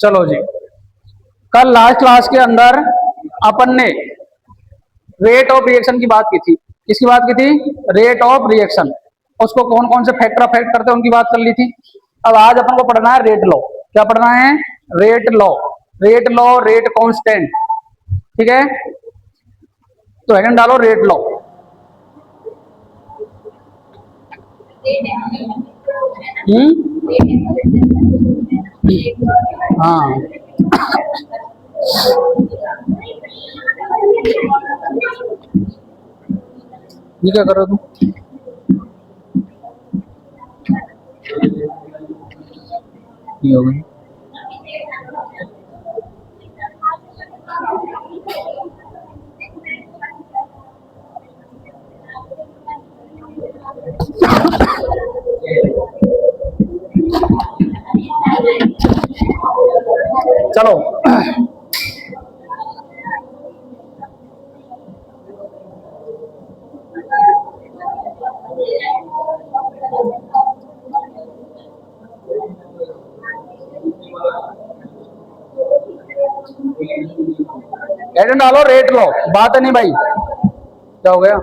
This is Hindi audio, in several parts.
चलो जी, कल लास्ट क्लास के अंदर अपन ने रेट ऑफ रिएक्शन की बात की थी। किसकी बात की थी? Rate of reaction. उसको कौन कौन से फैक्टर अफेक्ट करते हैं उनकी बात कर ली थी। अब आज अपन को पढ़ना है रेट लॉ। क्या पढ़ना है? Rate law. Rate law, rate constant. ठीक है, तो हेडिंग डालो रेट लॉ। हाँ, ये क्या कर रहे हो तुम? ये हो गई। चलो, हेडिंग डालो रेट लॉ। बात है नहीं भाई, क्या हो गया?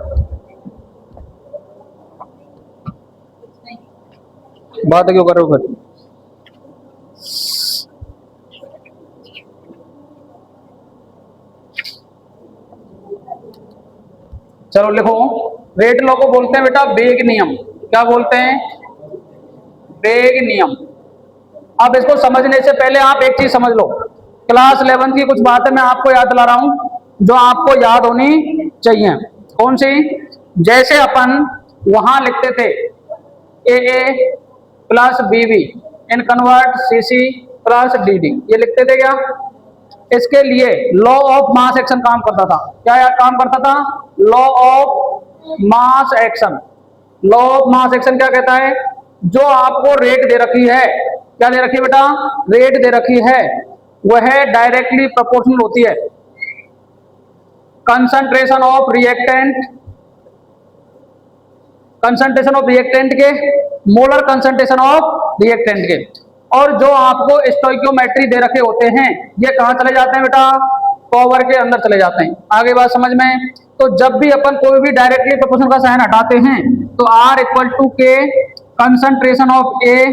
बात क्यों कर रहे हो फिर? चलो लिखो, रेट लॉ को बोलते हैं बेटा बेग नियम। क्या बोलते हैं? बेग नियम। अब इसको समझने से पहले आप एक चीज समझ लो। क्लास 11 की कुछ बातें मैं आपको याद दिला रहा हूं जो आपको याद होनी चाहिए। कौन सी? जैसे अपन वहां लिखते थे A plus B in convert C plus D, ये लिखते थे क्या? इसके लिए लॉ ऑफ मास एक्शन काम करता था। क्या काम करता था? Law of mass action. Law of mass action क्या कहता है? जो आपको रेट दे रखी है, क्या दे रखी है बेटा? रेट दे रखी है, वह डायरेक्टली प्रोपोर्शनल होती है concentration of reactant, concentration of reactant के, मोलर कंसंट्रेशन ऑफ रिएक्टेंट के। और जो आपको स्टोइकियोमेट्री दे रखे होते हैं, ये कहां चले जाते हैं बेटा? पावर के अंदर चले जाते हैं। आगे बात समझ में? तो जब भी अपन कोई भी डायरेक्टली प्रोपोर्शनल का साइन हटाते हैं तो R equal to k concentration of A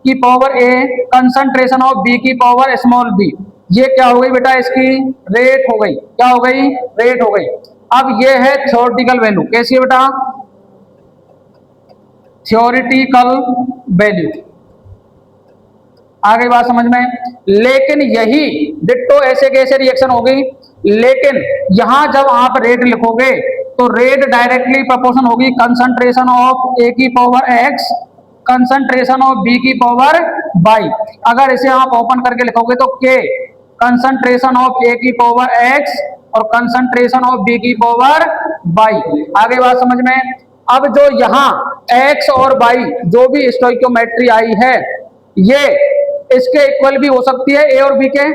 की power a concentration of B की पावर स्मॉल बी। ये क्या हो गई बेटा? इसकी रेट हो गई। क्या हो गई? रेट हो गई। अब ये है थ्योरेटिकल वैल्यू। कैसी है बेटा? Theoretical value. आगे बात समझ में? लेकिन यही डिट्टो ऐसे कैसे रिएक्शन होगी, लेकिन यहां जब आप रेट लिखोगे तो रेट डायरेक्टली प्रोपोर्शन होगी कंसंट्रेशन ऑफ ए की power x concentration of B की पावर बाई। अगर इसे आप ओपन करके लिखोगे तो के कंसंट्रेशन ऑफ ए की पावर एक्स और कंसंट्रेशन ऑफ बी की पावर बाई। आगे बात समझ में? अब जो यहाँ एक्स और बाई जो भी स्टोइकियोमेट्री आई है, ये इसके इक्वल भी हो सकती है ए और बी के,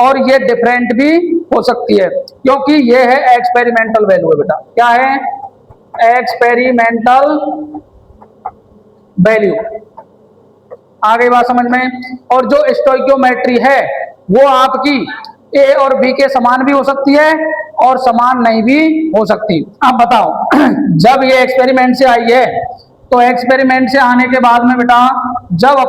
और ये डिफरेंट भी हो सकती है, क्योंकि ये है एक्सपेरिमेंटल वैल्यू है बेटा। क्या है? Experimental value. आगे बात समझ में? और जो स्टोइकियोमेट्री है वो आपकी ए और बी के समान भी हो सकती है और समान नहीं भी हो सकती। अब बताओ जब ये एक्सपेरिमेंट से आई है तो एक्सपेरिमेंट से आने के बाद में बेटा जब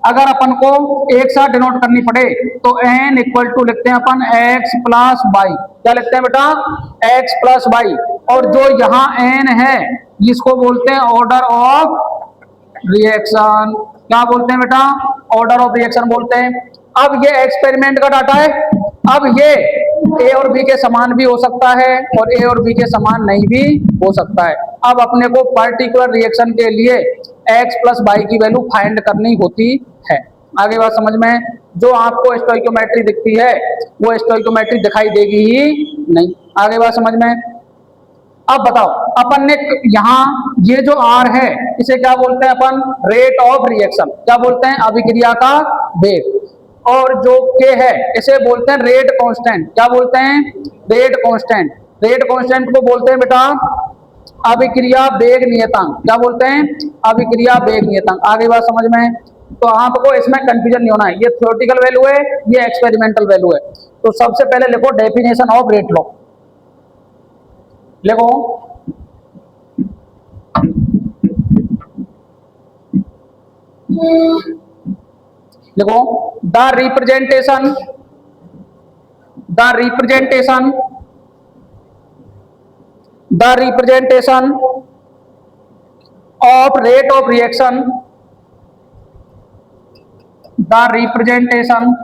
अगर अपन को एक साथ डिनोट करनी पड़े तो n इक्वल टू लिखते हैं अपन x प्लस बाई। क्या लिखते हैं बेटा? x plus by. और जो यहाँ n है जिसको बोलते हैं ऑर्डर ऑफ रिएक्शन। क्या बोलते हैं बेटा? ऑर्डर ऑफ रिएक्शन बोलते हैं। अब ये एक्सपेरिमेंट का डाटा है। अब ये ए और बी के समान भी हो सकता है और ए और बी के समान नहीं भी हो सकता है। अब अपने को पर्टिकुलर रिएक्शन के लिए x प्लस बाई की वैल्यू फाइंड करनी होती है। आगे बात समझ में? जो आपको स्टोइकियोमेट्री दिखती है वो स्टोइकियोमेट्री दिखाई देगी ही नहीं। आगे बात समझ में? अब बताओ अपन ने यहाँ ये जो R है इसे क्या बोलते हैं अपन? Rate of reaction. क्या बोलते हैं? अभिक्रिया का वेग। और जो K है इसे बोलते हैं रेट कांस्टेंट। क्या बोलते हैं? Rate constant. रेट कांस्टेंट को बोलते हैं बेटा अभिक्रिया वेग नियतांक, क्या बोलते हैं? अभिक्रिया वेग नियतांक। आगे बात समझ में? तो आपको इसमें कंफ्यूजन नहीं होना है, ये थ्योरेटिकल वैल्यू है, ये एक्सपेरिमेंटल वैल्यू है। तो सबसे पहले लिखो डेफिनेशन ऑफ रेट लॉ, लिखो लिखो the representation of rate of reaction, the representation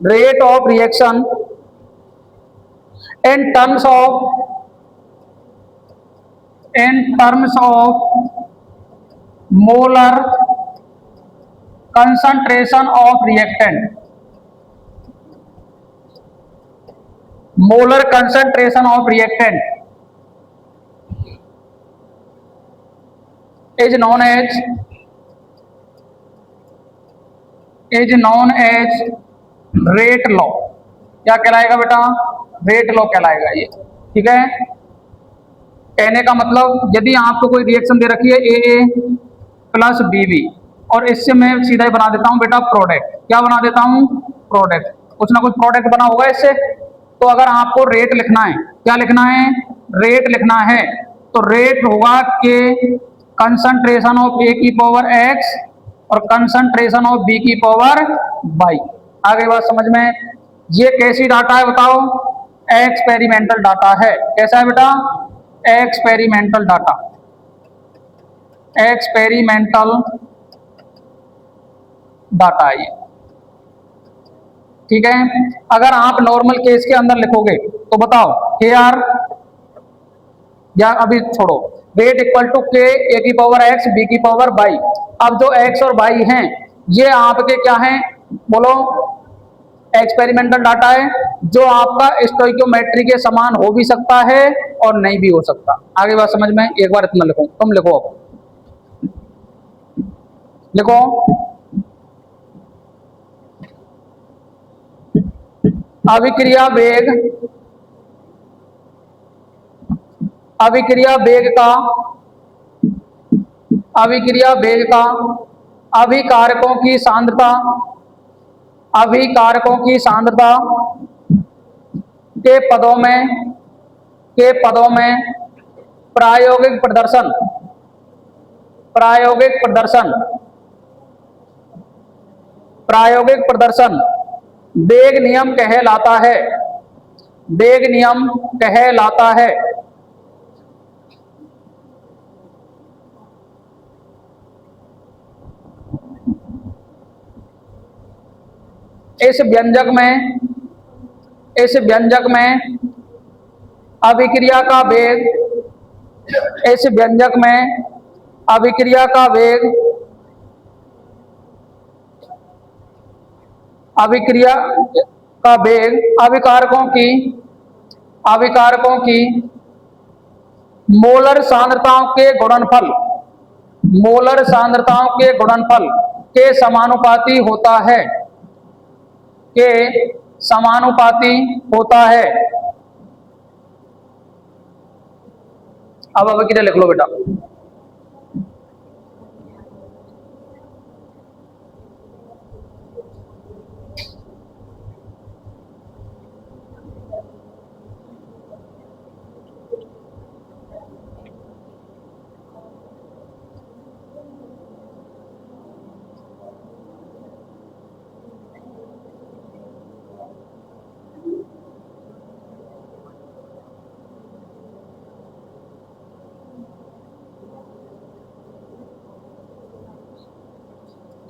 rate of reaction in terms of molar concentration of reactant, molar concentration of reactant is known as rate law. क्या कहलाएगा बेटा? रेट लॉ कहलाएगा ये, ठीक है। कहने का मतलब यदि आपको कोई रिएक्शन दे रखी है ए प्लस बी और इससे मैं सीधा ही बना देता हूं बेटा प्रोडक्ट। क्या बना देता हूं? प्रोडक्ट। कुछ ना कुछ प्रोडक्ट बना होगा इससे। तो अगर आपको रेट लिखना है, क्या लिखना है? रेट लिखना है, तो रेट होगा के कंसंट्रेशन ऑफ ए की पावर एक्स और कंसंट्रेशन ऑफ बी की पावर वाई। आगे बात समझ में? ये कैसी डाटा है बताओ? एक्सपेरिमेंटल डाटा है। कैसा है बेटा? एक्सपेरिमेंटल डाटा, एक्सपेरिमेंटल डाटा है ये, ठीक है। अगर आप नॉर्मल केस के अंदर लिखोगे तो बताओ KR, या अभी छोड़ो, रेट इक्वल टू के ए की पावर एक्स बी की पावर वाई। अब जो एक्स और वाई हैं ये आपके क्या हैं? बोलो। एक्सपेरिमेंटल डाटा है जो आपका स्टोइकियोमेट्री के समान हो भी सकता है और नहीं भी हो सकता। आगे बात समझ में? एक बार इतना लिखो, तुम लिखो, अब लिखो अभिक्रिया वेग का अभिकारकों की सांद्रता के पदों में प्रायोगिक प्रदर्शन वेग नियम कहलाता है। इस व्यंजक में अभिक्रिया का वेग अभिकारकों की मोलर सांद्रताओं के गुणनफल के समानुपाती होता है। अब अभिक्रिया लिख लो बेटा।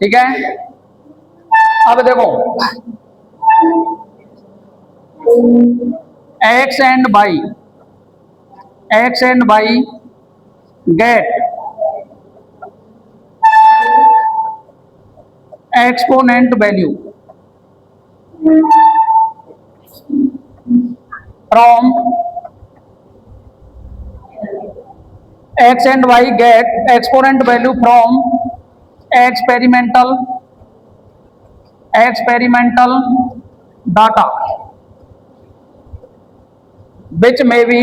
ठीक है। अब देखो x and y get exponent value from x and y get exponent value from experimental experimental data which may be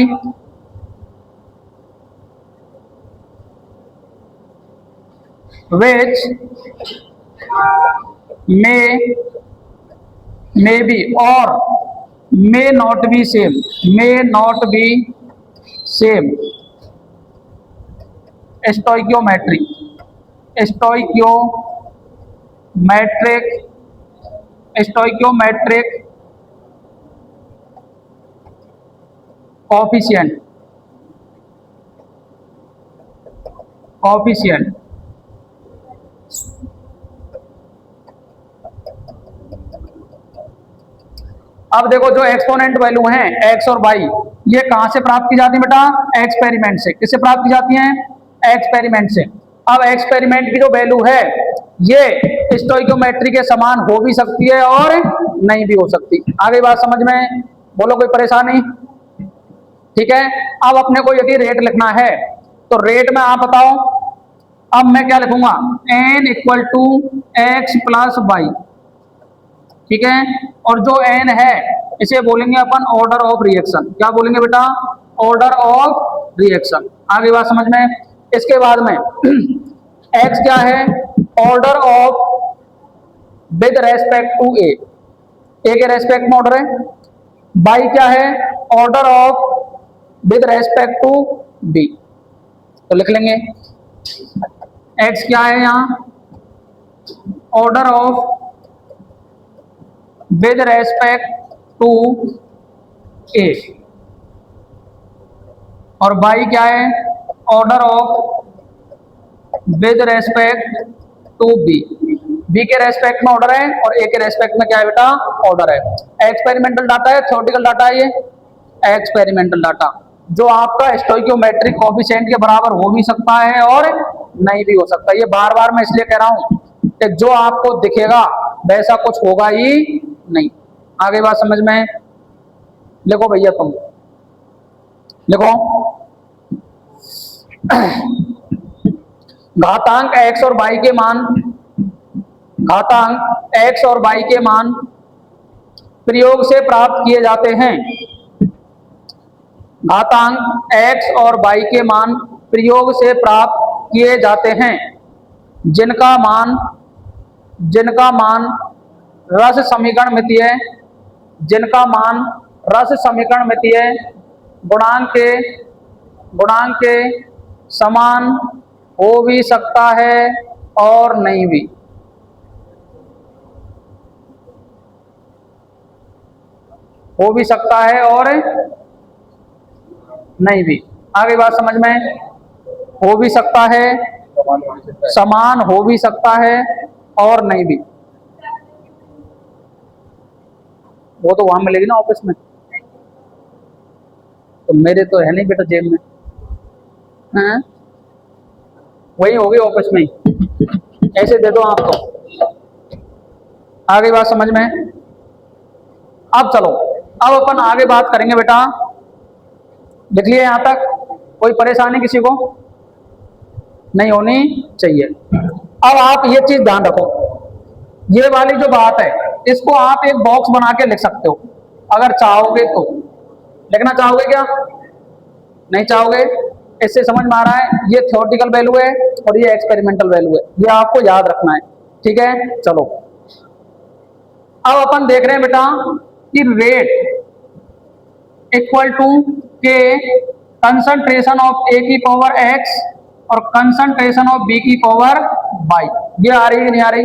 or may not be same stoichiometric coefficient अब देखो जो एक्सपोनेंट वैल्यू हैं एक्स और वाई, ये कहां से प्राप्त की जाती है बेटा? एक्सपेरिमेंट से। किससे प्राप्त की जाती हैं? एक्सपेरिमेंट से। अब एक्सपेरिमेंट की जो वैल्यू है ये स्टोइकोमेट्री के समान हो भी सकती है और नहीं भी हो सकती। आगे बात समझ में? बोलो कोई परेशानी? ठीक है। अब अपने को यदि रेट लिखना है तो रेट में आप बताओ, अब मैं क्या लिखूंगा? n equal to x plus y, ठीक है। और जो n है इसे बोलेंगे अपन ऑर्डर ऑफ रिएक्शन। क्या बोलेंगे बेटा? Order of reaction. आगे बात समझ में? इसके बाद में x क्या है? Order of with respect to A के रेस्पेक्ट में ऑर्डर है। y क्या है? Order of with respect to b। तो लिख लेंगे x क्या है यहाँ? Order of with respect to A, और y क्या है? Order of with respect to b के रेस्पेक्ट में ऑर्डर है और a के रेस्पेक्ट में क्या है बेटा? ऑर्डर है। एक्सपेरिमेंटल डाटा है, थ्योरेटिकल डाटा है। ये एक्सपेरिमेंटल डाटा जो आपका स्टोइकियोमेट्रिक कोएफिशिएंट के बराबर हो भी सकता है और नहीं भी हो सकता। ये बार बार मैं इसलिए कह रहा हूं कि जो आपको दिखेगा वैसा कुछ होगा ही नहीं। आगे बात समझ में? लिखो भैया, तुम लिखो घातांक x और y के मान, घातांक x और y के मान प्रयोग से प्राप्त किए जाते हैं। घातांक x और y के मान प्रयोग से प्राप्त किए जाते हैं जिनका मान रस समीकरण मितीय, जिनका मान रस समीकरण मितीय गुणांक के समान हो भी सकता है और नहीं भी। हो भी सकता है और नहीं भी। आगे बात समझ में? हो भी सकता है, समान हो भी सकता है और नहीं भी। वो तो वहां मिलेगी ना ऑफिस में, तो मेरे तो है नहीं बेटा जेब में। हाँ? वही होगी ऑफिस में ही, ऐसे दे दो आप तो। आगे बात समझ में? अब चलो, अब अपन आगे बात करेंगे बेटा। लिख लिए यहां तक? कोई परेशानी किसी को नहीं होनी चाहिए। अब आप ये चीज ध्यान रखो, ये वाली जो बात है इसको आप एक बॉक्स बना के लिख सकते हो अगर चाहोगे तो। लिखना चाहोगे क्या? नहीं चाहोगे? इससे समझ में आ रहा है ये थ्योरेटिकल वैल्यू है और ये एक्सपेरिमेंटल वैल्यू है, ये आपको याद रखना है। ठीक है, चलो अब अपन देख रहे हैं बेटा कि rate equal to k concentration of A की पावर एक्स और कंसंट्रेशन ऑफ बी की पावर वाई। ये आ रही है नहीं आ रही?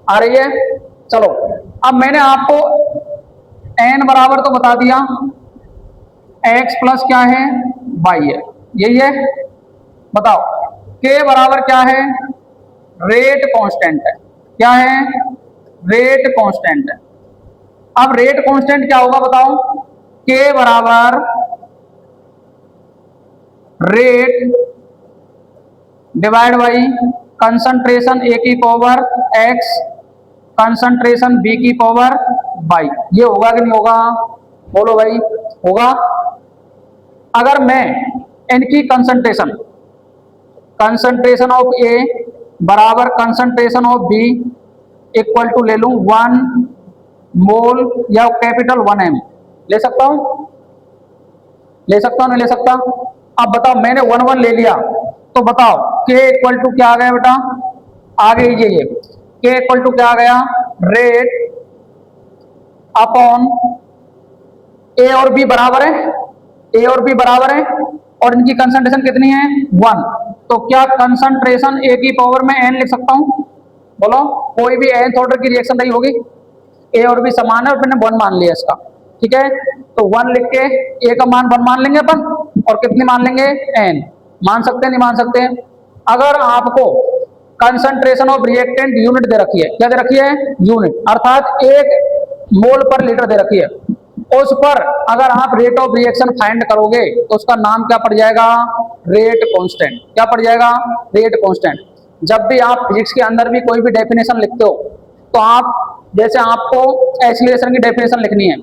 आ रही है। चलो अब मैंने आपको n बराबर तो बता दिया, x प्लस क्या है? y है, यही है। बताओ k बराबर क्या है? रेट कांस्टेंट है। क्या है? रेट कांस्टेंट है। अब रेट कांस्टेंट क्या होगा बताओ? k बराबर rate divide by concentration a की पावर x कंसंट्रेशन b की पावर y। ये होगा कि नहीं होगा? बोलो भाई, होगा। अगर मैं इनकी कंसंट्रेशन ऑफ a बराबर concentration of b equal to ले लूं 1 मोल या कैपिटल 1m, ले सकता हूं, ले सकता हूं नहीं ले सकता? अब बताओ, मैंने 1 ले लिया तो बताओ K इक्वल टू क्या आ गया बेटा, आ गई ये K इक्वल टू क्या आ गया, रेट अपॉन ए और बी बराबर है, ए और बी बराबर है और इनकी कंसंट्रेशन कितनी है 1, तो क्या कंसंट्रेशन ए की पावर में n लिख सकता हूं? बोलो, कोई भी nth ऑर्डर की रिएक्शन रही होगी, ए और बी समान है और मैंने 1 मान लिया इसका, ठीक है, तो 1 लिख के ए का मान 1 मान लेंगे अपन और कितनी मान लेंगे n, मान सकते हैं नहीं मान सकते? अगर आपको कंसंट्रेशन ऑफ रिएक्टेंट यूनिट दे रखी है, क्या दे रखी है, यूनिट, अर्थात 1 मोल पर लीटर दे रखी है, उस पर अगर आप रेट ऑफ रिएक्शन फाइंड करोगे तो उसका नाम क्या पड़ जाएगा, रेट कांस्टेंट, क्या पड़ जाएगा, रेट कांस्टेंट। जब भी आप फिजिक्स के अंदर भी कोई भी डेफिनेशन लिखते हो तो आप, जैसे आपको एक्सीलरेशन की डेफिनेशन लिखनी है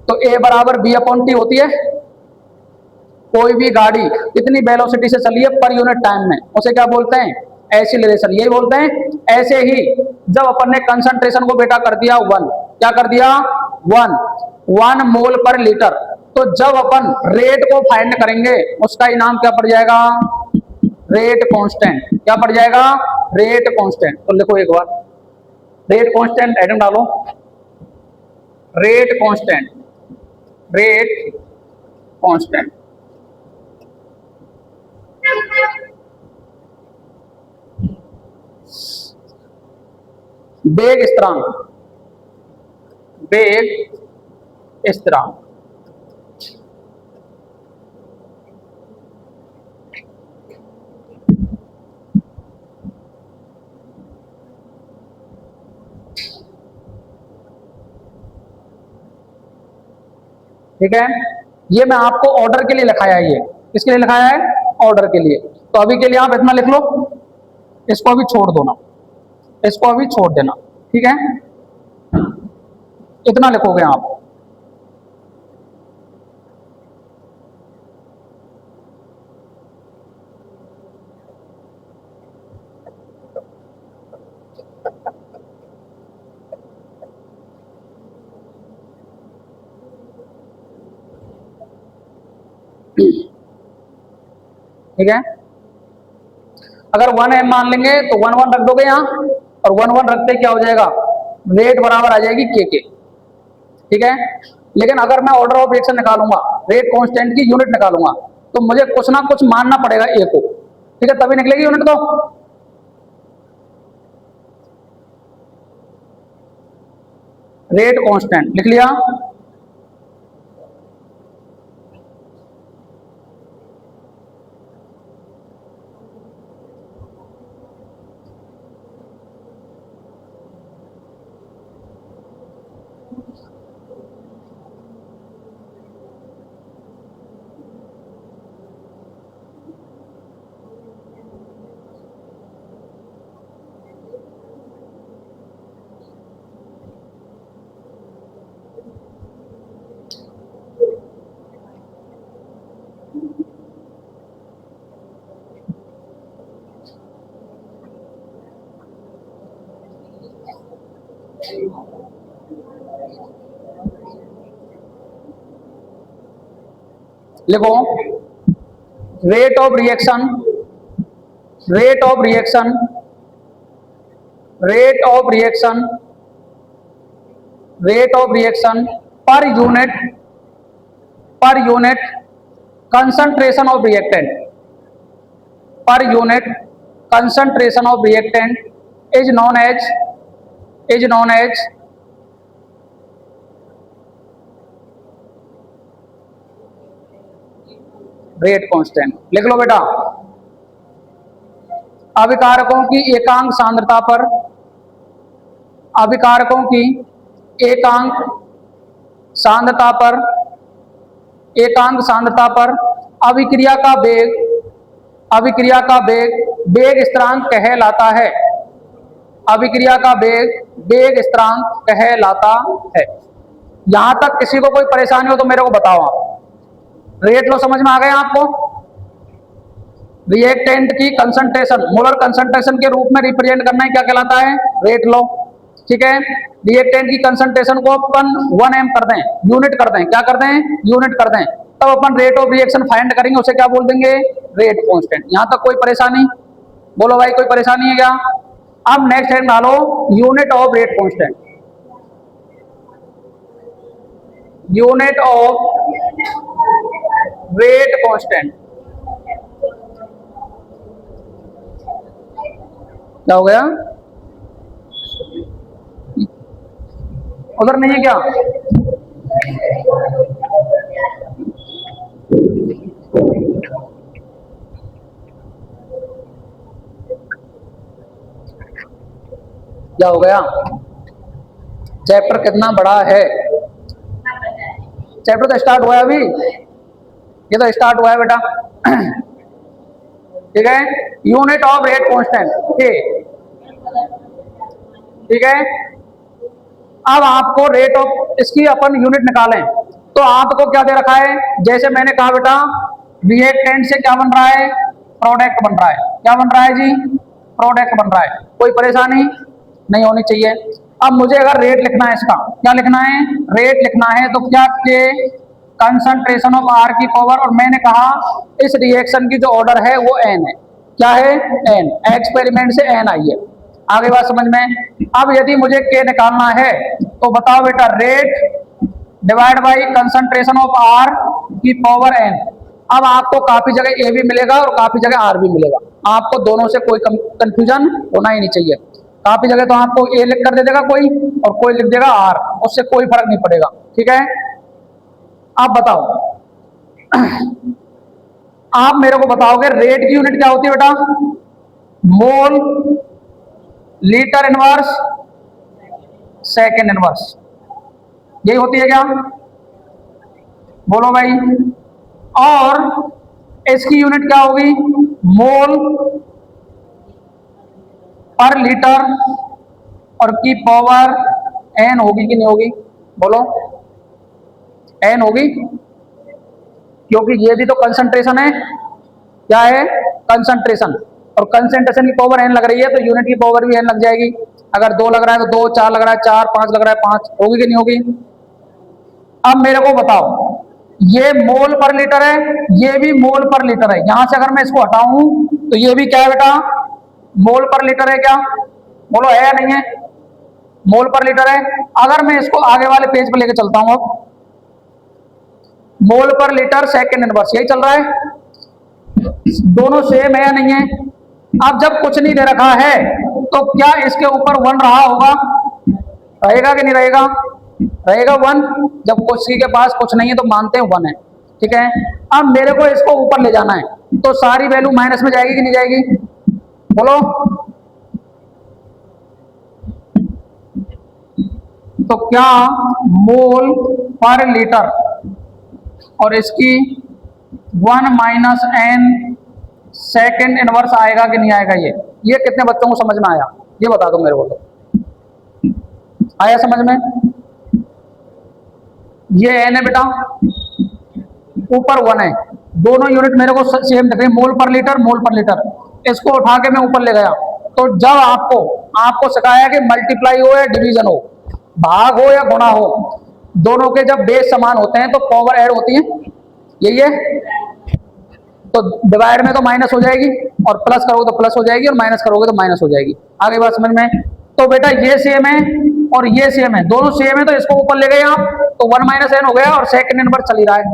तो ए बराबर बी अपॉन टी होती है, कोई भी गाड़ी कितनी वेलोसिटी से चली है पर यूनिट टाइम में, उसे क्या बोलते हैं, एक्सीलरेशन, यही बोलते हैं। ऐसे ही जब अपन ने कंसंट्रेशन को बेटा कर दिया 1, क्या कर दिया 1 मोल पर लीटर, तो जब अपन रेट को फाइंड करेंगे उसका इनाम क्या पड़ जाएगा, रेट कांस्टेंट, क्या पड़ जाएगा, रेट कांस्टेंट। तो लिखो एक बार, रेट कांस्टेंट एडम डालो, रेट कांस्टेंट, रेट कांस्टेंट, वेग स्थिरांक, वेग स्थिरांक, ठीक है, ये मैं आपको ऑर्डर के लिए लिखाया है, ये किसके लिए लिखाया है, ऑर्डर के लिए। तो अभी के लिए आप इतना लिख लो, इसको अभी छोड़ दो ना, इसको अभी छोड़ देना, ठीक है, इतना लिखोगे आप। ठीक है, अगर 1m मान लेंगे तो 1 रख दोगे यहाँ और 1 रखते क्या हो जाएगा, रेट बराबर आ जाएगी के, ठीक है। लेकिन अगर मैं ऑर्डर ऑफ रिएक्शन निकालूंगा, रेट कांस्टेंट की यूनिट निकालूंगा, तो मुझे कुछ ना कुछ मानना पड़ेगा ए को, ठीक है, तभी निकलेगी यूनिट। तो रेट कांस्टेंट लिख लिया, लिखो, rate of reaction, rate of reaction, rate of reaction, rate of reaction per unit concentration of reactant, per unit concentration of reactant is known as rate constant. लिख लो बेटा, अभिकारकों की एकांक सांद्रता पर, अभिकारकों की एकांक सांद्रता पर, एकांक सांद्रता पर अभिक्रिया का वेग, अभिक्रिया का वेग वेग स्थिरांक कहलाता है, अभिक्रिया का वेग वेग स्थिरांक कहलाता है। यहां तक किसी को कोई परेशानी हो तो मेरे को बताओ आप। रेट लो समझ में आ गया आपको, रिएक्टेंट की कंसंट्रेशन मोलर कंसंट्रेशन के रूप में रिप्रेजेंट करना है, क्या कहलाता है, रेट लो। ठीक है। रिएक्टेंट की कंसंट्रेशन को अपन 1 m कर दें, यूनिट कर दें, क्या कर दें, यूनिट कर दें, तब अपन रेट ऑफ रिएक्शन फाइंड करेंगे, उसे क्या बोल देंगे, रेट कांस्टेंट। यहां तक कोई परेशानी, बोलो भाई कोई परेशानी है क्या? अब नेक्स्ट टाइम डालो unit of rate constant, unit of rate constant क्या हो गया, उधर नहीं है क्या? क्या हो गया? चैप्टर कितना बड़ा है? चैप्टर तो स्टार्ट हुआ है अभी, ये तो स्टार्ट हुआ है बेटा। ठीक है, यूनिट ऑफ रेट कांस्टेंट, ठीक है। अब आपको रेट ऑफ इसकी अपन यूनिट निकालें, तो आपको क्या दे रखा है, जैसे मैंने कहा बेटा रिएक्टेंट से क्या बन रहा है, प्रोडक्ट बन रहा है, क्या बन रहा है जी, प्रोडक्ट बन रहा है, कोई परेशानी नहीं होनी चाहिए। अब मुझे अगर रेट लिखना है, इसका क्या लिखना है, रेट लिखना है, तो क्या के कंसंट्रेशन ऑफ आर की पावर, और मैंने कहा इस रिएक्शन की जो ऑर्डर है वो एन है, क्या है, एन, एक्सपेरिमेंट से एन आई है, आगे बात समझ में। अब यदि मुझे के निकालना है तो बताओ बेटा, rate divide by concentration of R की पावर एन। अब आपको काफी जगह ए भी मिलेगा और काफी जगह आर भी मिलेगा, आपको दोनों से कोई कंफ्यूजन होना ही नहीं चाहिए। काफी जगह तो आपको ए लिख कर दे देगा कोई, और कोई लिख देगा आर, उससे कोई फर्क नहीं पड़ेगा, ठीक है। आप बताओ, आप मेरे को बताओगे रेट की यूनिट क्या होती है बेटा, mole litre inverse second inverse, यही होती है क्या, बोलो भाई। और इसकी यूनिट क्या होगी, मोल पर लीटर और की पावर एन होगी कि नहीं होगी, बोलो, एन होगी, क्योंकि ये भी तो कंसंट्रेशन है, क्या है, कंसंट्रेशन, और कंसंट्रेशन की पावर एन लग रही है तो यूनिट की पावर भी एन लग जाएगी। अगर 2 लग रहा है तो 2, 4 लग रहा है 4, 5 लग रहा है 5, होगी कि नहीं होगी। अब मेरे को बताओ, ये मोल पर लीटर है, ये भी मोल पर लीटर है, यहां से अगर मैं इसको हटाऊं तो ये भी क्या है बेटा, मोल पर लीटर है, क्या, बोलो है या नहीं है, मोल पर लीटर है। अगर मैं इसको आगे वाले पेज पर लेके चलता हूं, अब मोल पर लीटर सेकेंड इनवर्स, यही चल रहा है, दोनों सेम है या नहीं है। अब जब कुछ नहीं दे रखा है तो क्या इसके ऊपर 1 रहा होगा, रहेगा कि नहीं रहेगा, रहेगा 1। जब किसी के पास कुछ नहीं है तो मानते हैं 1 है, ठीक है। अब मेरे को इसको ऊपर ले जाना है तो सारी वैल्यू माइनस में जाएगी कि नहीं जाएगी, बोलो। तो क्या मोल पर लीटर और इसकी 1 माइनस एन सेकेंड इनवर्स आएगा कि नहीं आएगा, ये कितने बच्चों को समझ में आया, ये बता दो मेरे को, तो आया समझ में। ये एन है बेटा, ऊपर 1 है, दोनों यूनिट मेरे को सेम दिख रही है, मोल पर लीटर, मोल पर लीटर। इसको उठा के मैं ऊपर ले गया, तो जब आपको सिखाया कि मल्टीप्लाई हो या डिवीजन हो, भाग हो या गुणा हो, दोनों के जब बेस समान होते हैं तो पावर ऐड होती है, यही है। तो डिवाइड में तो माइनस हो जाएगी, और प्लस करोगे तो प्लस हो जाएगी, और माइनस करोगे तो माइनस हो जाएगी, आगे बात समझ में। तो बेटा ये सेम है और ये सेम है, दोनों सेम है, तो इसको ऊपर ले गए आप, तो 1 माइनस एन हो गया, और सेकंड इनवर्स चल ही रहा है,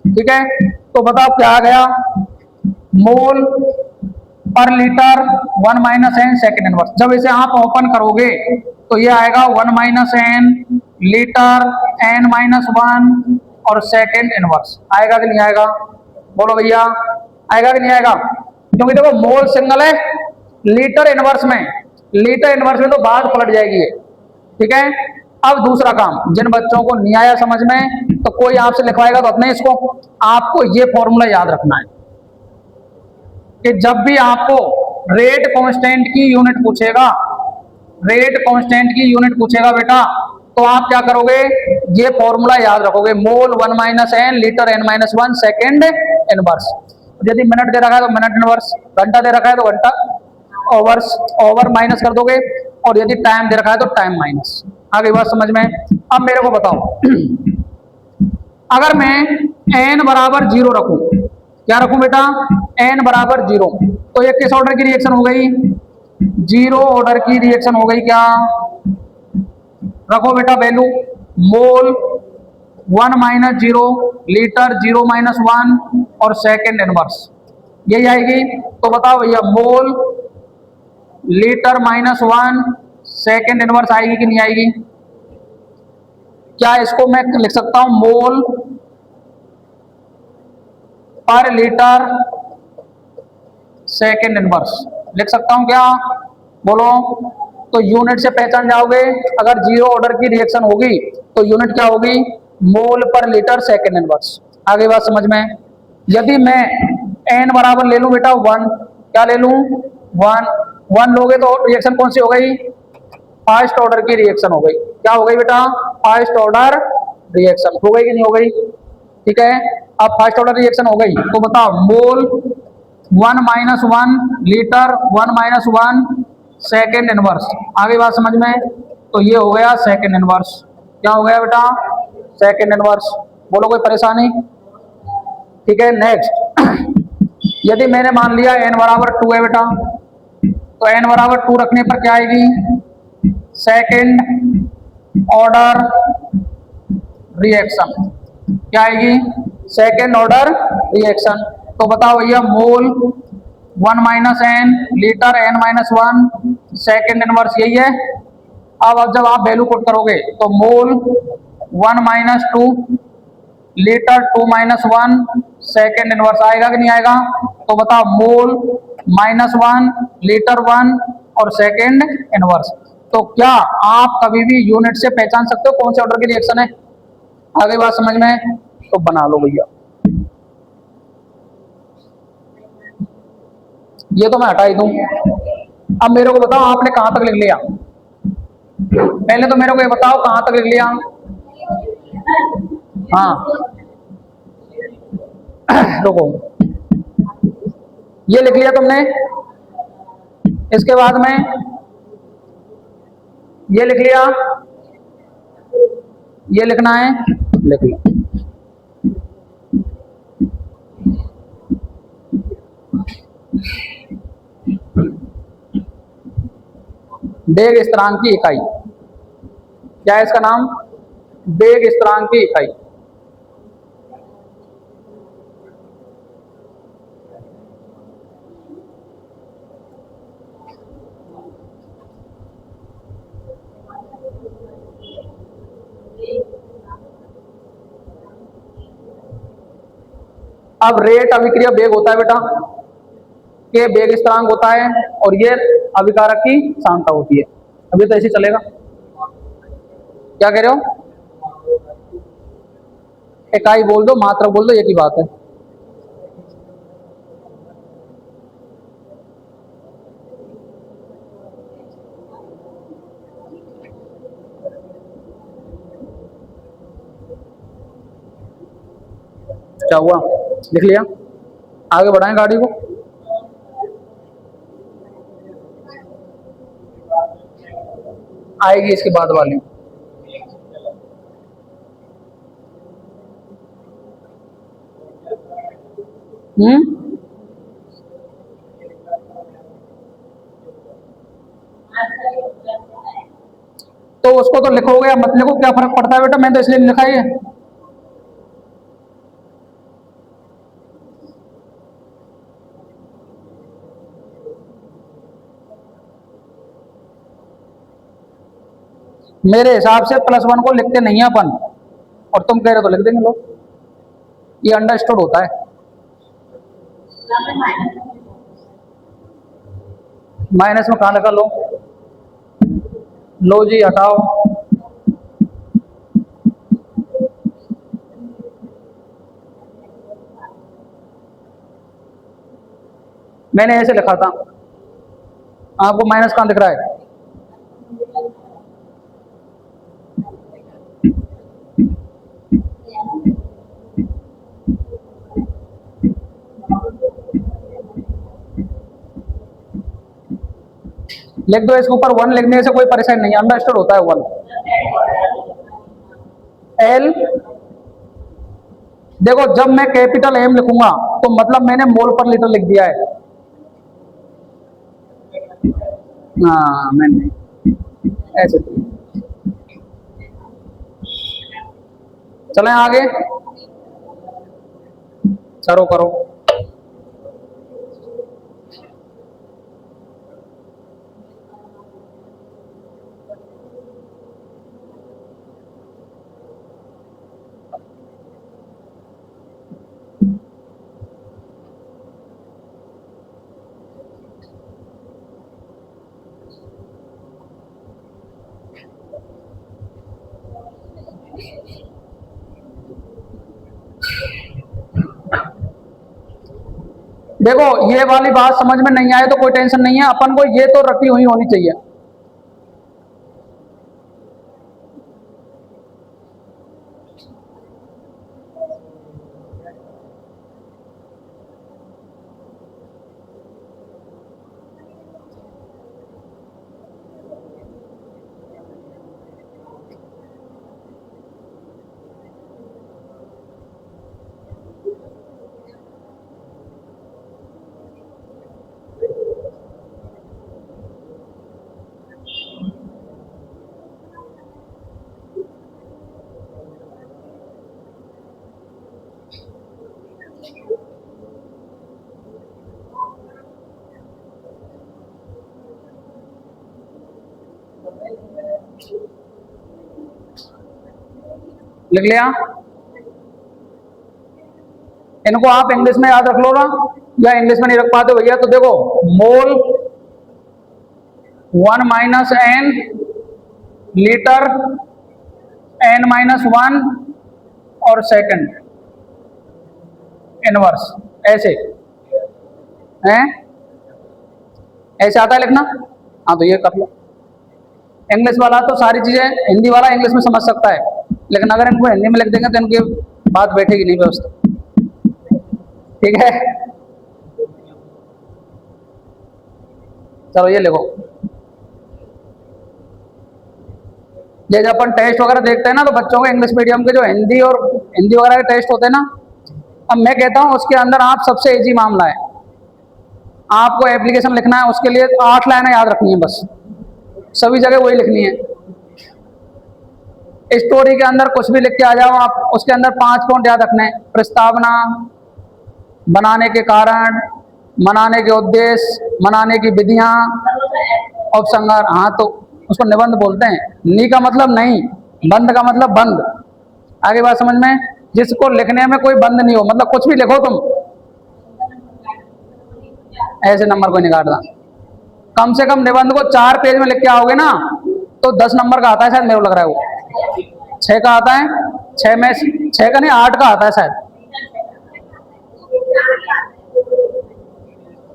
ठीक है। तो बताओ क्या आ गया, mole per litre 1 minus n second inverse. जब इसे आप ओपन करोगे तो ये आएगा 1 minus n litre n minus 1 और सेकेंड इनवर्स, आएगा कि नहीं आएगा, बोलो भैया, आएगा कि नहीं आएगा। क्योंकि देखो मोल सिंगल है, लीटर इनवर्स में तो बात पलट जाएगी, ठीक है। अब दूसरा काम, जिन बच्चों को नहीं आया समझ में तो कोई आपसे लिखवाएगा तो अपने इसको, आपको ये फॉर्मूला याद रखना है कि जब भी आपको रेट कांस्टेंट की यूनिट पूछेगा, रेट कांस्टेंट की यूनिट पूछेगा बेटा, तो आप क्या करोगे, ये फॉर्मूला याद रखोगे, mole 1 minus n litre n minus 1 second inverse. यदि मिनट दे रखा है तो मिनट इनवर्स, घंटा दे रखा है तो घंटा ओवर्स, ओवर माइनस कर दोगे, और यदि टाइम दे रखा है तो टाइम माइनस। आगे बात समझ में। अब मेरे को बताओ, अगर मैं n बराबर 0 रखूं, क्या रखूं बेटा, n बराबर 0, तो ये किस ऑर्डर की रिएक्शन हो गई, 0 ऑर्डर की रिएक्शन हो गई। क्या रखो बेटा वैल्यू, मोल 1 माइनस 0, लीटर 0 माइनस 1 और सेकेंड इनवर्स, यही आएगी। तो बताओ भैया, mole litre minus 1 second inverse आएगी कि नहीं आएगी। क्या इसको मैं लिख सकता हूं मोल पर लीटर सेकेंड इनवर्स, लिख सकता हूं क्या, बोलो। तो यूनिट से पहचान जाओगे, अगर 0 ऑर्डर की रिएक्शन होगी तो यूनिट क्या होगी, मोल पर लीटर सेकेंड इनवर्स। आगे बात समझ में। यदि मैं n बराबर ले लूं बेटा 1, क्या ले लूं, 1 लोगे तो रिएक्शन कौन सी हो गई, फर्स्ट ऑर्डर की रिएक्शन हो गई। क्या हो गई बेटा, फर्स्ट ऑर्डर रिएक्शन हो गई कि नहीं हो गई। ठीक है, अब फर्स्ट ऑर्डर रिएक्शन हो गई तो बताओ, मोल 1 minus 1 litre 1 minus 1 second inverse. आगे बात समझ में। तो ये हो गया सेकेंड इनवर्स। क्या हो गया बेटा, सेकेंड इनवर्स। बोलो कोई परेशानी। ठीक है, नेक्स्ट, यदि मैंने मान लिया n बराबर 2 है बेटा, तो n बराबर 2 रखने पर क्या आएगी, सेकेंड ऑर्डर रिएक्शन। क्या आएगी, सेकेंड ऑर्डर रिएक्शन। तो बताओ भैया, मोल 1 minus n litre n minus 1 second inverse, यही है। अब जब आप वैल्यू पुट करोगे तो मोल 1 minus 2 litre 2 minus 1 second inverse आएगा कि नहीं आएगा। तो बताओ, मोल माइनस 1 लीटर 1 और सेकेंड इनवर्स। तो क्या आप कभी भी यूनिट से पहचान सकते हो कौन से ऑर्डर की रिएक्शन है। आगे बात समझ में, तो बना लो भैया। ये तो मैं हटा ही दूं। अब मेरे को बताओ, आपने कहां तक लिख लिया, पहले तो मेरे को ये बताओ कहां तक लिख लिया। हाँ रुको, ये लिख लिया तुमने, इसके बाद में ये लिख लिया, ये लिखना है, लिख लिया। वेग स्थिरांक की इकाई, क्या है इसका नाम, वेग स्थिरांक की इकाई। अब रेट अभिक्रिया वेग होता है बेटा, ये वेग स्थिरांक होता है, और ये अभिकारक की सांद्रता होती है। अभी तो ऐसे चलेगा, क्या कह रहे हो, इकाई बोल दो मात्रक बोल दो, एक ही बात है। क्या हुआ, लिख लिया, आगे बढ़ाएं गाड़ी को। आएगी इसके बाद वाली। तो उसको तो लिखोगे या मत लिखो, क्या फर्क पड़ता है बेटा, मैंने तो इसलिए लिखा ही है। मेरे हिसाब से +1 को लिखते नहीं है अपन, और तुम कह रहे हो तो लिख देंगे लोग, ये अंडरस्टूड होता है। माइनस में कहाँ लगा, लो जी हटाओ। मैंने ऐसे लिखा था, आपको माइनस कहाँ दिख रहा है। लिख दो इसके ऊपर 1 लिखने से कोई परेशानी नहीं है, अंडरस्टूड होता है 1। एल, देखो जब मैं कैपिटल एम लिखूंगा तो मतलब मैंने मोल पर लीटर लिख दिया है। हाँ मैंने ऐसे, चलें आगे, करो करो। देखो ये वाली बात समझ में नहीं आए तो कोई टेंशन नहीं है, अपन को ये तो रटी हुई होनी चाहिए। लिख लिया? इनको आप इंग्लिश में याद रख लो ना, या इंग्लिश में नहीं रख पाते भैया तो देखो, mole 1 minus n litre n minus 1 और सेकंड इनवर्स, ऐसे हैं, ऐसे आता है लिखना। हाँ तो ये कर लो। इंग्लिश वाला तो सारी चीजें, हिंदी वाला इंग्लिश में समझ सकता है, लेकिन अगर इनको हिंदी में लिख देंगे तो इनकी बात बैठेगी नहीं व्यवस्था। ठीक है, चलो ये लिखो। जैसे अपन टेस्ट वगैरह देखते हैं ना, तो बच्चों के इंग्लिश मीडियम के जो हिंदी और हिंदी वगैरह के टेस्ट होते हैं ना, अब मैं कहता हूँ उसके अंदर आप सबसे इजी मामला है, आपको एप्लीकेशन लिखना है, उसके लिए 8 लाइनें याद रखनी है बस, सभी जगह वही लिखनी है। स्टोरी के अंदर कुछ भी लिख के आ जाओ आप, उसके अंदर 5 पॉइंट याद रखने हैं। प्रस्तावना, बनाने के कारण, मनाने के उद्देश्य, मनाने की विधियां, उपसंहार। हाँ तो उसको निबंध बोलते हैं। नी का मतलब नहीं, बंद का मतलब बंद। आगे बात समझ में? जिसको लिखने में कोई बंद नहीं हो, मतलब कुछ भी लिखो तुम, ऐसे नंबर को नहीं काटना। कम से कम निबंध को 4 पेज में लिख के आओगे ना तो 10 नंबर का आता है शायद, मेरे को लग रहा है वो 6 का आता है, 6 में 6 का नहीं 8 का आता है शायद।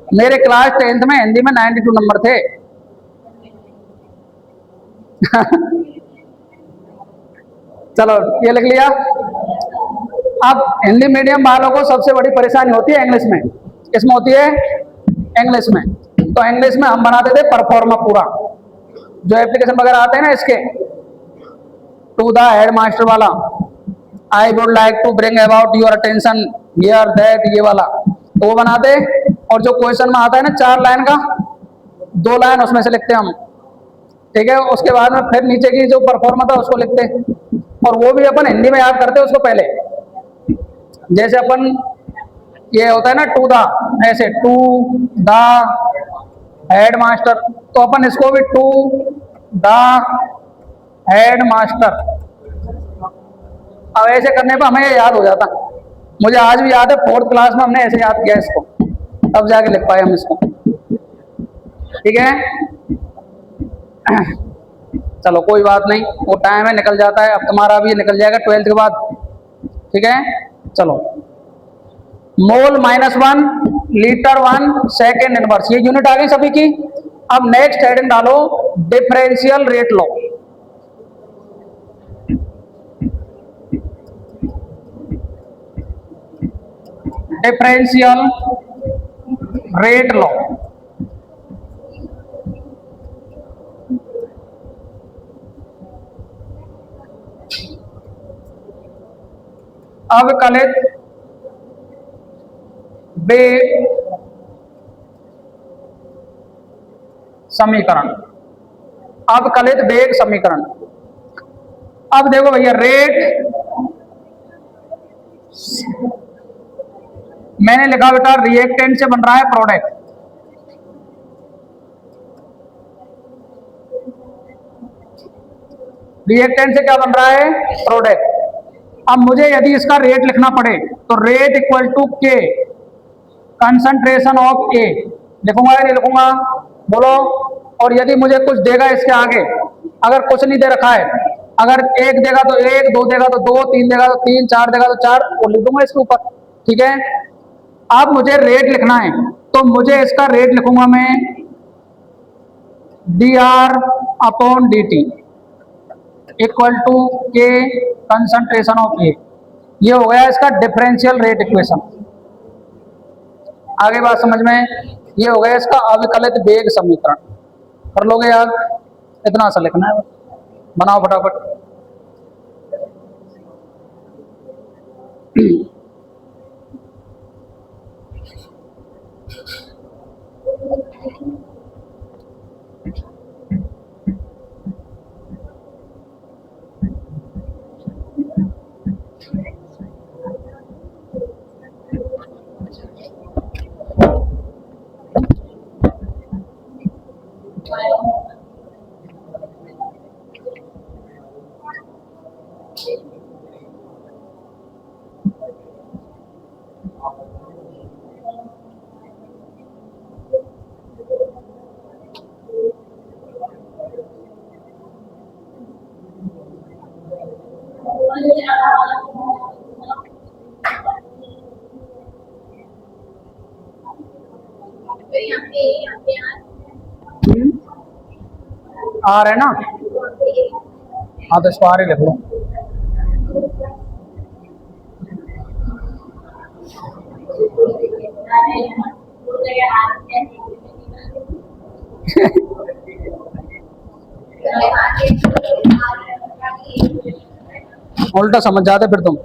मेरे क्लास 10th में हिंदी में 92 नंबर थे। चलो ये लिख लिया। अब हिंदी मीडियम वालों को सबसे बड़ी परेशानी होती है इंग्लिश में। किसमें होती है? इंग्लिश में। तो इंग्लिश में हम बनाते थे परफॉर्मा पूरा, जो एप्लीकेशन वगैरह आते हैं ना इसके, टू द हेडमास्टर वाला, I would like to bring about your attention here that, ये वाला तो वो बनाते। और जो क्वेश्चन में आता है ना 4 लाइन का, 2 लाइन उसमें से लिखते हम, ठीक है। उसके बाद में फिर नीचे की जो परफॉर्मा था उसको लिखते, और वो भी अपन हिंदी में याद करते उसको पहले। जैसे अपन ये होता है ना टू द, ऐसे टू द हेड मास्टर, तो अपन इसको भी टू द हेड मास्टर। अब ऐसे करने पर हमें ये याद हो जाता। मुझे आज भी याद है 4th क्लास में हमने ऐसे याद किया इसको, तब जाके लिख पाए हम इसको। ठीक है, चलो कोई बात नहीं, वो टाइम है निकल जाता है। अब तुम्हारा भी निकल जाएगा 12th के बाद। ठीक है, चलो मोल -1 लीटर 1 सेकेंड इनवर्स, ये यूनिट आ गई सभी की। अब नेक्स्ट हेडिंग डालो, डिफरेंशियल रेट लो। डिफरेंशियल रेट लो। अवकलित वेग समीकरण। अवकलित वेग समीकरण। अब देखो भैया, रेट मैंने लिखा बेटा रिएक्टेंट से बन रहा है प्रोडक्ट। रिएक्टेंट से क्या बन रहा है? प्रोडक्ट। अब मुझे यदि इसका रेट लिखना पड़े तो rate equal to k concentration of ए लिखूंगा या नहीं लिखूंगा? बोलो। और यदि मुझे कुछ देगा इसके आगे, अगर कुछ नहीं दे रखा है, अगर एक देगा तो एक, दो देगा तो दो, तीन देगा तो तीन, चार देगा तो चार, वो लिख दूंगा इसके ऊपर। ठीक है। अब मुझे रेट लिखना है तो मुझे इसका रेट लिखूंगा मैं d R upon d t equal to k concentration of A. ये हो गया इसका डिफरेंशियल रेट इक्वेशन। आगे बात समझ में? ये हो गया इसका अविकलित वेग समीकरण। कर लोगे यार? इतना सा लिखना है, बनाओ फटाफट। आ रहे ना? हाँ तो इसको आ रही लिख लो। उल्टा समझ जाते फिर तुम।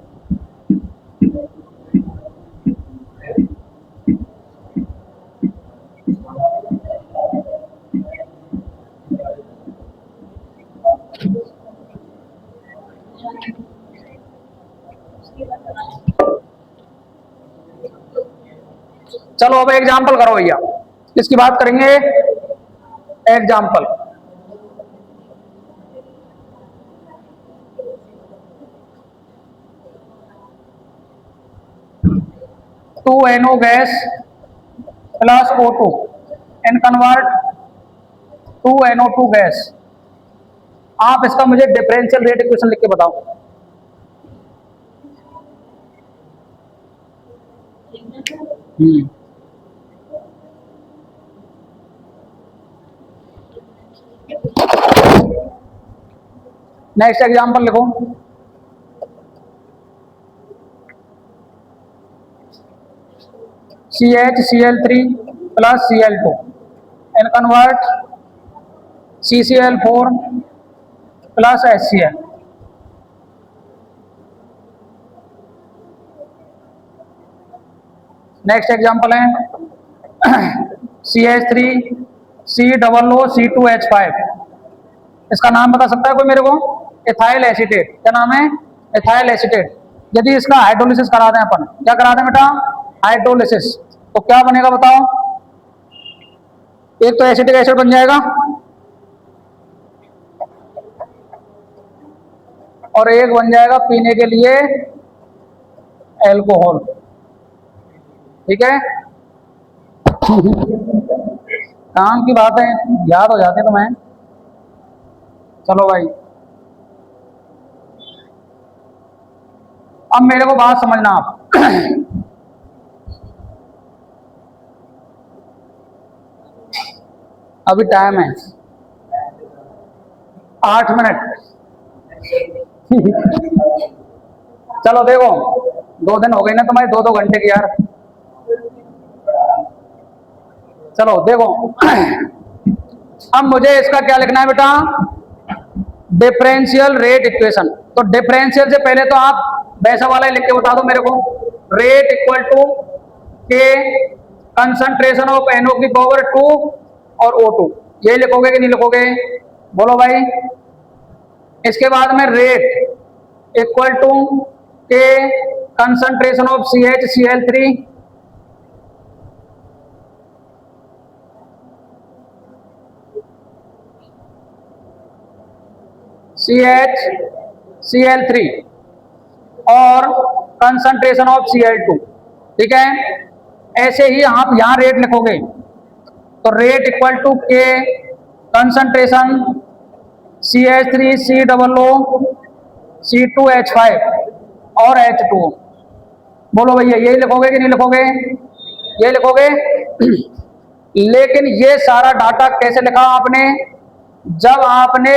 चलो अब एग्जाम्पल करो भैया, इसकी बात करेंगे। Example, two NO gas plus O2 and convert to NO2 gas. आप इसका मुझे डिफरेंशियल रेट इक्वेशन लिख के बताओ। नेक्स्ट एग्जाम्पल लिखो। CHCl3 plus Cl2 and convert CCl4 plus HCl। Next example है CH3COOC2H5। इसका नाम बता सकता है कोई मेरे को? Ethyl acetate. क्या नाम है? Ethyl acetate. यदि इसका हाइड्रोलिसिस करा दें अपन, क्या करा दें बेटा? हाइड्रोलिसिस, तो क्या बनेगा बताओ? एक तो एसिटिक एसिड बन जाएगा और एक बन जाएगा पीने के लिए एल्कोहल। ठीक है। काम की बात है, याद हो जाते तो मैं। चलो भाई, अब मेरे को बात समझना आप। अभी टाइम है 8 मिनट। चलो देखो, 2 दिन हो गए ना तुम्हारे 2-2 घंटे की यार। चलो देखो, अब मुझे इसका क्या लिखना है बेटा? Differential rate equation. तो डिफरेंशियल से पहले तो आप वैसा वाला ही लिख के बता दो मेरे को। Rate equal to k concentration of NO की पावर 2 और O2, ये लिखोगे कि नहीं लिखोगे? बोलो भाई। इसके बाद में rate equal to k concentration of CHCl3, CHCl3 और कंसंट्रेशन ऑफ Cl2, ठीक है। ऐसे ही आप यहां रेट लिखोगे तो rate equal to k concentration CH3 COO C2H5 और H2O। बोलो भैया, यही लिखोगे कि नहीं लिखोगे? ये लिखोगे। लेकिन ये सारा डाटा कैसे लिखा आपने? जब आपने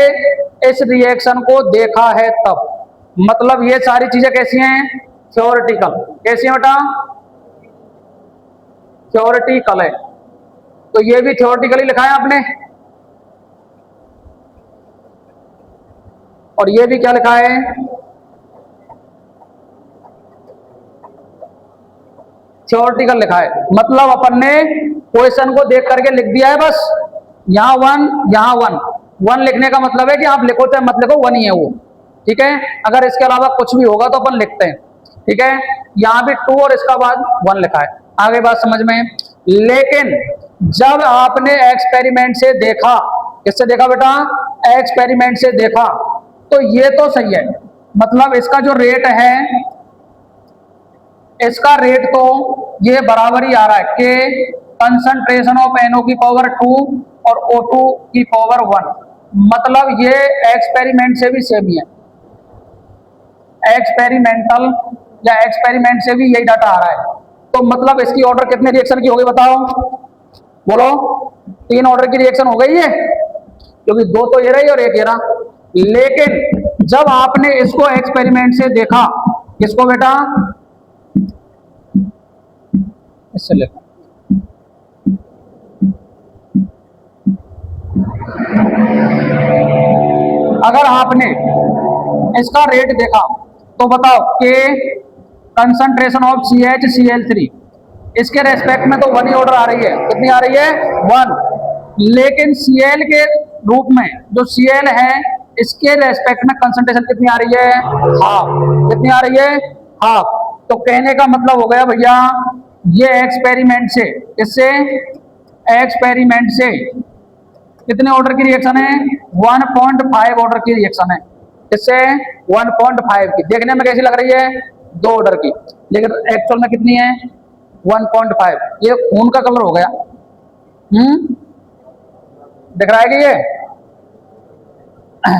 इस रिएक्शन को देखा है तब। मतलब ये सारी चीजें कैसी हैं? थ्योरेटिकल। कैसी है बेटा? थ्योरेटिकल है। तो ये भी थ्योरेटिकली लिखा है आपने। और ये भी क्या लिखा है? थ्योरेटिकल लिखा है। मतलब अपन ने क्वेश्चन को देख करके लिख दिया है बस। यहाँ 1, यहाँ 1। 1 लिखने का मतलब है कि आप लिखो चाहे मत लिखो, 1 ही है वो, ठीक है। अगर इसके अलावा कुछ भी होगा तो अपन लिखते हैं, ठीक है। यहाँ भी 2 और इसका बाद 1 लिखा है। आगे बात समझ में। लेकिन जब आपने एक्सपेरिमेंट से देखा, किससे देखा बेटा? एक्सपेरिमेंट से देखा, तो ये तो सही है। मतलब इसका जो रेट है, इसका रेट तो ये बराबर ही आ रहा है कि कंसंट्रेशन ऑफ NO की पावर 2 और O2 की पावर 1। मतलब ये एक्सपेरिमेंट से भी सेम ही है। एक्सपेरिमेंटल या एक्सपेरिमेंट से भी यही डाटा आ रहा है। तो मतलब इसकी ऑर्डर कितने रिएक्शन की हो गई बताओ? बोलो। 3 ऑर्डर की रिएक्शन हो गई है, क्योंकि 2 तो ये रही और 1 ये रहा। लेकिन जब आपने इसको एक्सपेरिमेंट से देखा, किसको बेटा? इससे लेकर अगर आपने इसका रेट देखा तो बताओ कि कंसंट्रेशन ऑफ CHCl3, इसके रेस्पेक्ट में तो 1 ही ऑर्डर आ रही है। कितनी आ रही है? 1। लेकिन Cl के रूप में जो Cl है, इसके रेस्पेक्ट में कंसंट्रेशन कितनी आ रही है? हाफ। कितनी आ रही है? हाफ। तो कहने का मतलब हो गया भैया, ये एक्सपेरिमेंट से, इससे एक्सपेरिमेंट से कितने ऑर्डर की रिएक्शन है? 1.5 ऑर्डर की रिएक्शन है। इससे 1.5 की। देखने में कैसी लग रही है? 2 ऑर्डर की, लेकिन एक्चुअल में कितनी है? 1.5। ये खून का कलर हो गया। दिख रहा है कि ये?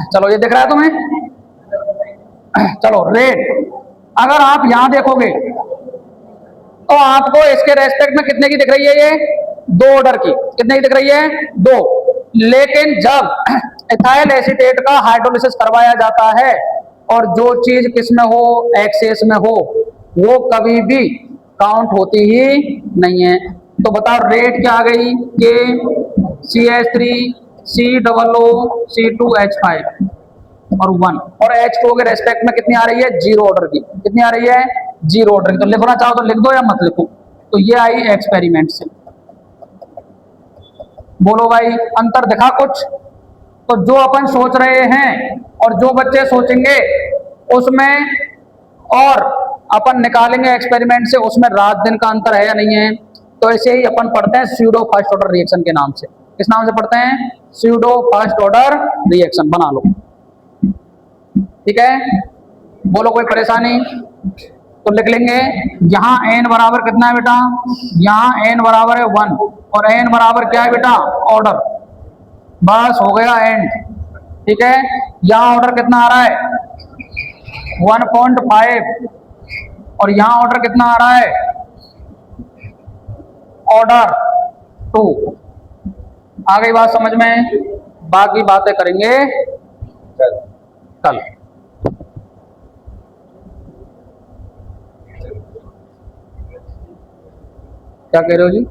चलो, ये दिख रहा है तुम्हें? चलो, रेट अगर आप यहां देखोगे तो आपको इसके रेस्पेक्ट में कितने की दिख रही है? ये 2 ऑर्डर की। कितने की दिख रही है? 2। लेकिन जब इथाइल एसीटेट का हाइड्रोलिसिस करवाया जाता है और जो चीज किस में हो? एक्सेस में हो, वो कभी भी काउंट होती ही नहीं है। तो बताओ रेट क्या आ गई? के CH3 COO C2H5 और 1। और H2O के रेस्पेक्ट में कितनी आ रही है? 0 ऑर्डर की। कितनी आ रही है? 0 ऑर्डर की। तो लिखना चाहो तो लिख दो या मत लिखो। तो ये आई एक्सपेरिमेंट से। बोलो भाई, अंतर दिखा कुछ? तो जो अपन सोच रहे हैं और जो बच्चे सोचेंगे उसमें, और अपन निकालेंगे एक्सपेरिमेंट से, उसमें रात दिन का अंतर है या नहीं है। तो ऐसे ही अपन पढ़ते हैं स्यूडो फर्स्ट ऑर्डर रिएक्शन के नाम से। किस नाम से पढ़ते हैं? Pseudo first order reaction. बना लो, ठीक है। बोलो, कोई परेशानी? तो लिख लेंगे। यहाँ n बराबर कितना है बेटा? यहाँ n बराबर है 1 और n बराबर क्या है बेटा? ऑर्डर। बस हो गया एंड, ठीक है। यहाँ ऑर्डर कितना आ रहा है? 1.5 और यहाँ ऑर्डर कितना आ रहा है? ऑर्डर 2। आ गई बात समझ में? बाकी बातें करेंगे कल। क्या कह रहे हो जी?